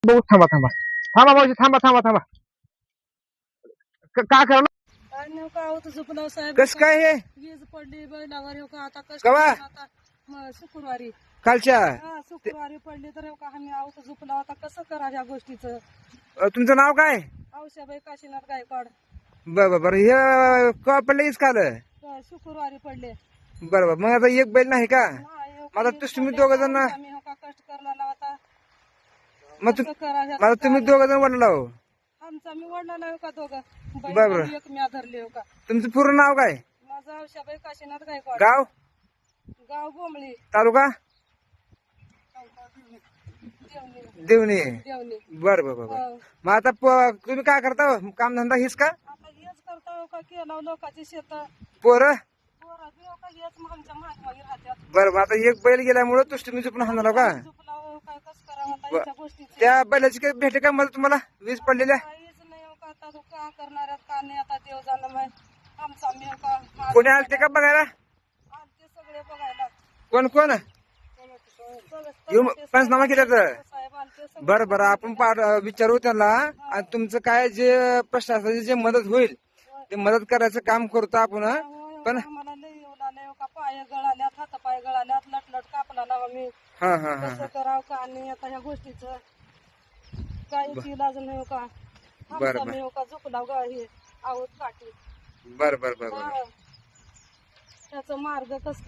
बघू थांबा थांबा थांबा मावशी थांबा थांबा थांबा का करा काय नाही का होतं झोपलाव साहेब कस काय हे वीज पडली बैलावर हो का आता कष्ट कवा? करून आता शुक्रवारी कालच्या शुक्रवारी पडली तर हो का आम्ही आवत झोपलाव आता कसं करा ह्या गोष्टीचं तुमचं नाव काय औषाबाई काशीनाथ गायकवाड बरं हे का पडलं काल शुक्रवारी पडले बरोबर मग आता एक बैल नाही का नाही हो मला का, तुम्ही दोघ जण आम्ही हो का कष्ट करला आता मग कसं करा ह्याचं मला तुम्ही दोघ जण वडला हो आमचा मी वडला नाही हो का दोघं बरोबर. बैल एक म्या धरले हो का तुमचं पूर्ण नाव काय माझं औषाबाई काशीनाथ गायकवाड गाव गाव बोंबळी तालुका देवणी देवणी देवणी बरं हो. मग आता तुम्ही काय करता काम धंदा हेच का आता हेच करता हो का केला लोकांची शेत पोरं पोरं बी हो का हेच मग आमच्या मागे राहत्यात बरं आता एक बैल गेल्यामुळे तुम्ही झोपून हाणला का झोपला हो काय कसं करावं आता याच्या गोष्टीचं त्या बैलाची काही भेटे का मला तुम्हाला वीज पडलेल्या काहीच नाही हो का आता तो का करणार आहेत का नाही आता देव जाणं माहित आमचा मी हो का कोणी आलते का बघायला आलते सगळे बघायला कोण येऊन पंचनामा केला तर साहेब आलते सगळे बरं आपण विचारू त्यांना आणि तुमचं काय जे प्रशासनाची जे मदत होईल ते मदत करायचं काम करतो आपण पण आम्हाला लय येऊ लागले हो का पाय गळाल्यात हात पाय गळाल्यात लटलट कापला लावा मी हा कसं करावं का आणि आता ह्या गोष्टीचं काहीच इलाज नाही हो का बरं, आमचा मी हो का झोपला ग हे आहोत काठी बरं त्याचा मार्ग कस